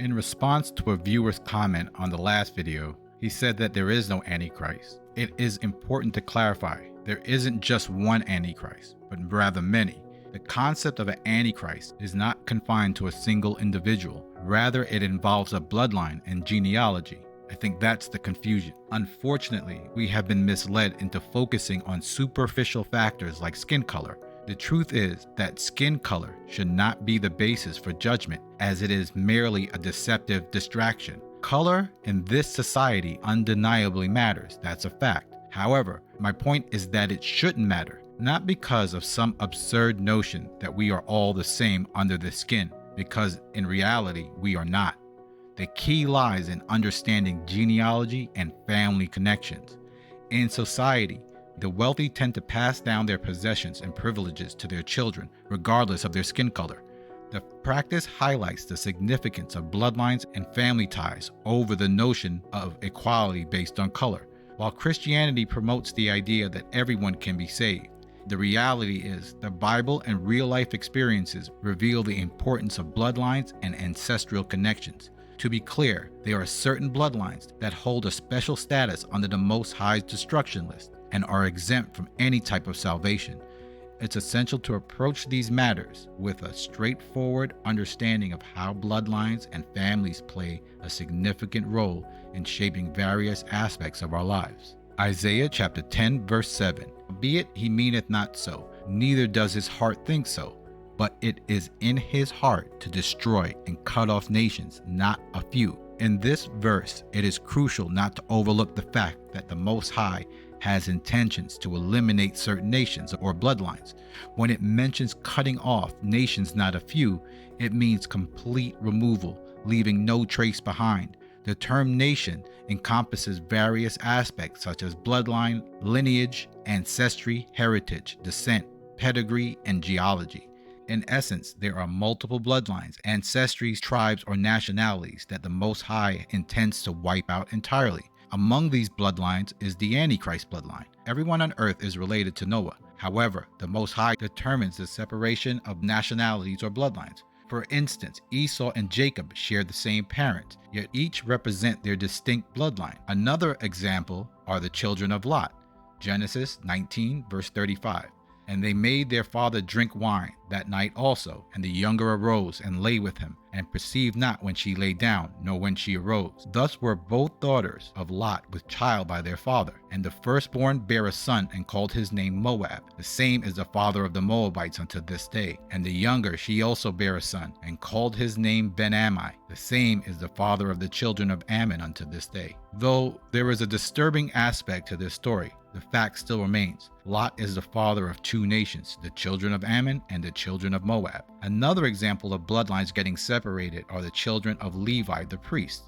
In response to a viewer's comment on the last video, he said that there is no Antichrist. It is important to clarify, there isn't just one Antichrist, but rather many. The concept of an Antichrist is not confined to a single individual. Rather, it involves a bloodline and genealogy. I think that's the confusion. Unfortunately, we have been misled into focusing on superficial factors like skin color. The truth is that skin color should not be the basis for judgment, as it is merely a deceptive distraction. Color in this society undeniably matters, that's a fact. However, my point is that it shouldn't matter, not because of some absurd notion that we are all the same under the skin, because in reality, we are not. The key lies in understanding genealogy and family connections. In society, the wealthy tend to pass down their possessions and privileges to their children, regardless of their skin color. The practice highlights the significance of bloodlines and family ties over the notion of equality based on color. While Christianity promotes the idea that everyone can be saved, the reality is the Bible and real-life experiences reveal the importance of bloodlines and ancestral connections. To be clear, there are certain bloodlines that hold a special status under the Most High's destruction list and are exempt from any type of salvation. It's essential to approach these matters with a straightforward understanding of how bloodlines and families play a significant role in shaping various aspects of our lives. Isaiah chapter 10 verse 7. Albeit he meaneth not so, neither does his heart think so, but it is in his heart to destroy and cut off nations, not a few. In this verse, it is crucial not to overlook the fact that the Most High has intentions to eliminate certain nations or bloodlines. When it mentions cutting off nations, not a few, it means complete removal, leaving no trace behind. The term nation encompasses various aspects such as bloodline, lineage, ancestry, heritage, descent, pedigree, and geology. In essence, there are multiple bloodlines, ancestries, tribes, or nationalities that the Most High intends to wipe out entirely. Among these bloodlines is the Antichrist bloodline. Everyone on earth is related to Noah. However, the Most High determines the separation of nationalities or bloodlines. For instance, Esau and Jacob share the same parents, yet each represent their distinct bloodline. Another example are the children of Lot. Genesis 19 verse 35. And they made their father drink wine that night also, and the younger arose and lay with him, and perceived not when she lay down, nor when she arose. Thus were both daughters of Lot with child by their father. And the firstborn bare a son, and called his name Moab. The same is the father of the Moabites unto this day. And the younger she also bare a son, and called his name Ben-Ammi. The same is the father of the children of Ammon unto this day. Though there is a disturbing aspect to this story, the fact still remains. Lot is the father of two nations, the children of Ammon and the children of Moab. Another example of bloodlines getting separated are the children of Levi the priest.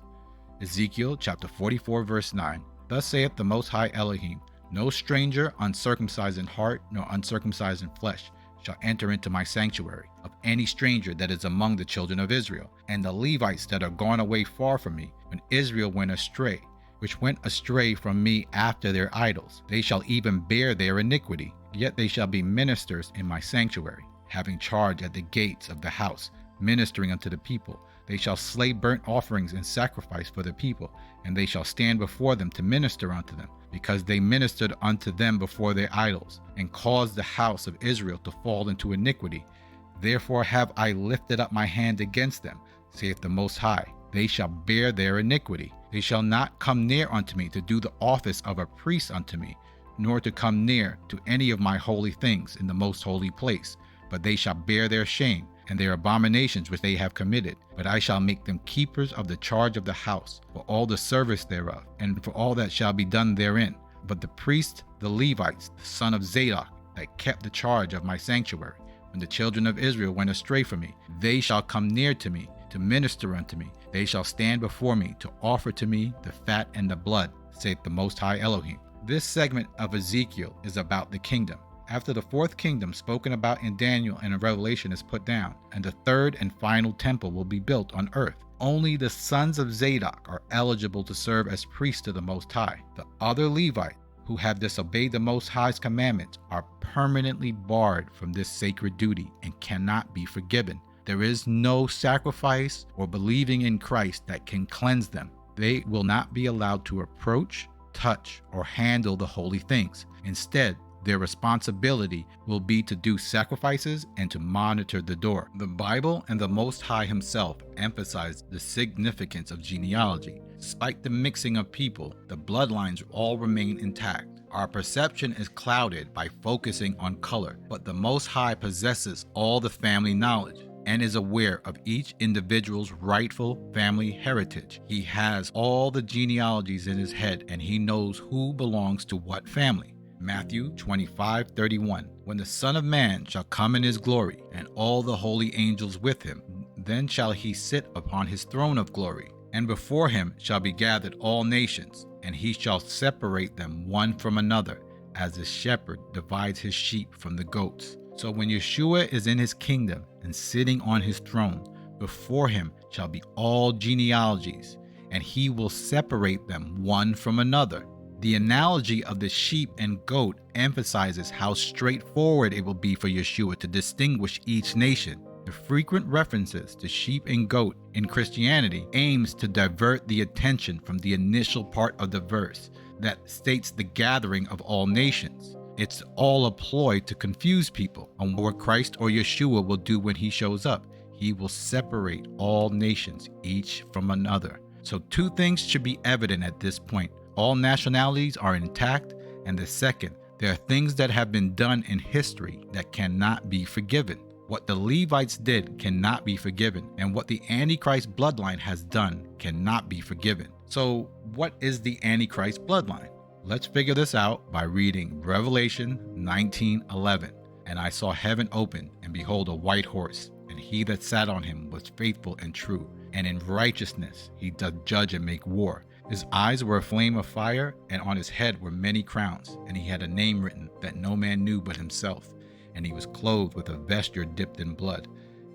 Ezekiel chapter 44 verse 9. Thus saith the Most High Elohim, no stranger uncircumcised in heart nor uncircumcised in flesh shall enter into my sanctuary, of any stranger that is among the children of Israel, and the Levites that are gone away far from me, when Israel went astray, which went astray from me after their idols. They shall even bear their iniquity, yet they shall be ministers in my sanctuary, having charge at the gates of the house, ministering unto the people. They shall slay burnt offerings and sacrifice for the people, and they shall stand before them to minister unto them, because they ministered unto them before their idols, and caused the house of Israel to fall into iniquity. Therefore have I lifted up my hand against them, saith the Most High. They shall bear their iniquity. They shall not come near unto me to do the office of a priest unto me, nor to come near to any of my holy things in the most holy place. But they shall bear their shame and their abominations which they have committed. But I shall make them keepers of the charge of the house, for all the service thereof, and for all that shall be done therein. But the priests, the Levites, the son of Zadok, that kept the charge of my sanctuary, when the children of Israel went astray from me, they shall come near to me, to minister unto me. They shall stand before me to offer to me the fat and the blood, saith the Most High Elohim. This segment of Ezekiel is about the kingdom. After the fourth kingdom spoken about in Daniel and in Revelation is put down, and the third and final temple will be built on earth, only the sons of Zadok are eligible to serve as priests to the Most High. The other Levites who have disobeyed the Most High's commandments are permanently barred from this sacred duty and cannot be forgiven. There is no sacrifice or believing in Christ that can cleanse them. They will not be allowed to approach, touch, or handle the holy things. Instead, their responsibility will be to do sacrifices and to monitor the door. The Bible and the Most High Himself emphasize the significance of genealogy. Despite the mixing of people, the bloodlines all remain intact. Our perception is clouded by focusing on color, but the Most High possesses all the family knowledge and is aware of each individual's rightful family heritage. He has all the genealogies in His head, and He knows who belongs to what family. Matthew 25:31. When the Son of Man shall come in His glory, and all the holy angels with Him, then shall He sit upon His throne of glory, and before Him shall be gathered all nations, and He shall separate them one from another, as a shepherd divides his sheep from the goats. So when Yeshua is in His kingdom and sitting on His throne, before Him shall be all genealogies, and He will separate them one from another. The analogy of the sheep and goat emphasizes how straightforward it will be for Yeshua to distinguish each nation. The frequent references to sheep and goat in Christianity aims to divert the attention from the initial part of the verse that states the gathering of all nations. It's all a ploy to confuse people on what Christ or Yeshua will do when He shows up. He will separate all nations, each from another. So two things should be evident at this point. All nationalities are intact, and the second, there are things that have been done in history that cannot be forgiven. What the Levites did cannot be forgiven, and what the Antichrist bloodline has done cannot be forgiven. So what is the Antichrist bloodline? Let's figure this out by reading Revelation 19:11. And I saw heaven open, and behold a white horse, and he that sat on him was faithful and true, and in righteousness he doth judge and make war. His eyes were a flame of fire, and on his head were many crowns, and he had a name written that no man knew but himself. And he was clothed with a vesture dipped in blood,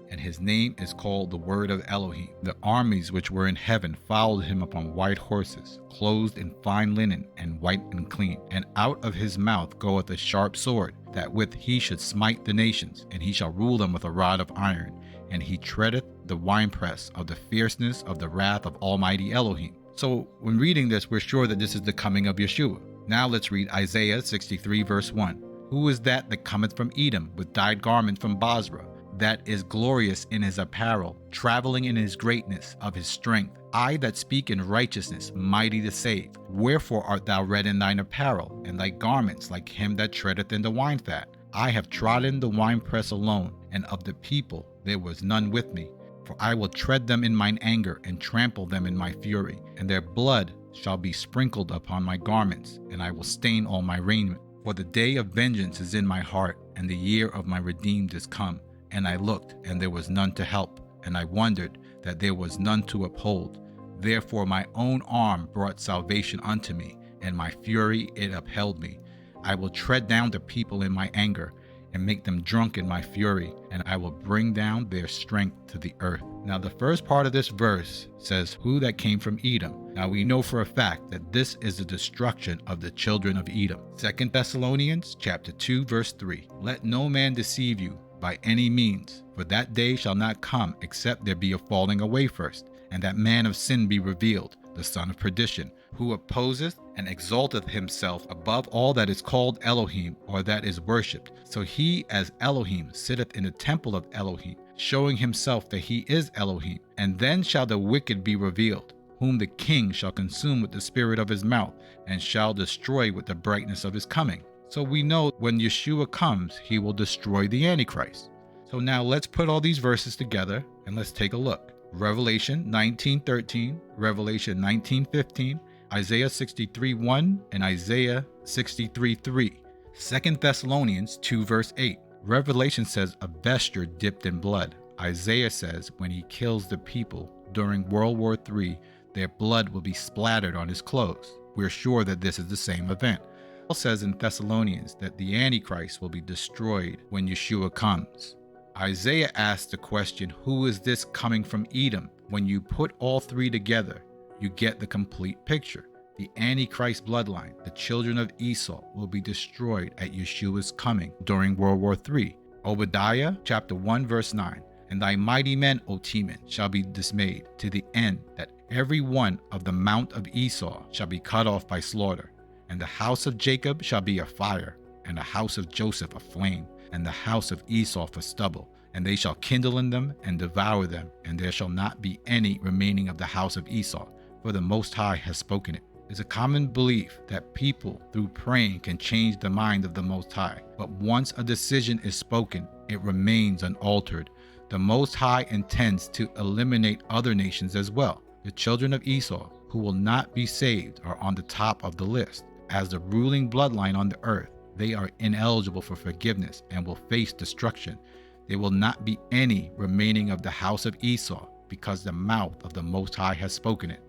and his name is called the Word of Elohim. The armies which were in heaven followed him upon white horses, clothed in fine linen, and white and clean. And out of his mouth goeth a sharp sword, that with he should smite the nations, and he shall rule them with a rod of iron. And he treadeth the winepress of the fierceness of the wrath of Almighty Elohim. So when reading this, we're sure that this is the coming of Yeshua. Now let's read Isaiah 63 verse 1. Who is that cometh from Edom with dyed garments from Basra, that is glorious in his apparel, traveling in his greatness of his strength? I that speak in righteousness, mighty to save. Wherefore art thou red in thine apparel, and thy garments like him that treadeth in the wine fat? I have trodden the winepress alone, and of the people there was none with me. For I will tread them in mine anger, and trample them in my fury, and their blood shall be sprinkled upon my garments, and I will stain all my raiment. For the day of vengeance is in my heart, and the year of my redeemed is come. And I looked, and there was none to help, and I wondered that there was none to uphold. Therefore my own arm brought salvation unto me, and my fury it upheld me. I will tread down the people in my anger, and make them drunk in my fury, and I will bring down their strength to the earth. Now the first part of this verse says, who that came from Edom. Now we know for a fact that this is the destruction of the children of Edom. 2 Thessalonians chapter 2 verse 3. Let no man deceive you by any means, for that day shall not come except there be a falling away first, and that man of sin be revealed, the son of perdition, who opposeth and exalteth himself above all that is called Elohim, or that is worshipped. So he as Elohim sitteth in the temple of Elohim, showing himself that he is Elohim. And then shall the wicked be revealed, whom the king shall consume with the spirit of his mouth, and shall destroy with the brightness of his coming. So we know when Yeshua comes, he will destroy the Antichrist. So now let's put all these verses together, and let's take a look. Revelation 19:13, Revelation 19:15, Isaiah 63:1, and Isaiah 63:3. 2 Thessalonians 2 verse 8. Revelation says a vesture dipped in blood. Isaiah says when he kills the people during World War III, their blood will be splattered on his clothes. We're sure that this is the same event. Paul says in Thessalonians that the Antichrist will be destroyed when Yeshua comes. Isaiah asks the question, who is this coming from Edom? When you put all three together, you get the complete picture. The Antichrist bloodline, the children of Esau, will be destroyed at Yeshua's coming during World War III. Obadiah chapter 1 verse 9. And thy mighty men, O Teman, shall be dismayed, to the end that every one of the mount of Esau shall be cut off by slaughter. And the house of Jacob shall be a fire, and the house of Joseph a flame, and the house of Esau for stubble. And they shall kindle in them and devour them, and there shall not be any remaining of the house of Esau, for the Most High has spoken it. It's a common belief that people, through praying, can change the mind of the Most High. But once a decision is spoken, it remains unaltered. The Most High intends to eliminate other nations as well. The children of Esau, who will not be saved, are on the top of the list. As the ruling bloodline on the earth, they are ineligible for forgiveness and will face destruction. There will not be any remaining of the house of Esau, because the mouth of the Most High has spoken it.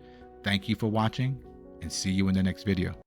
Thank you for watching, and see you in the next video.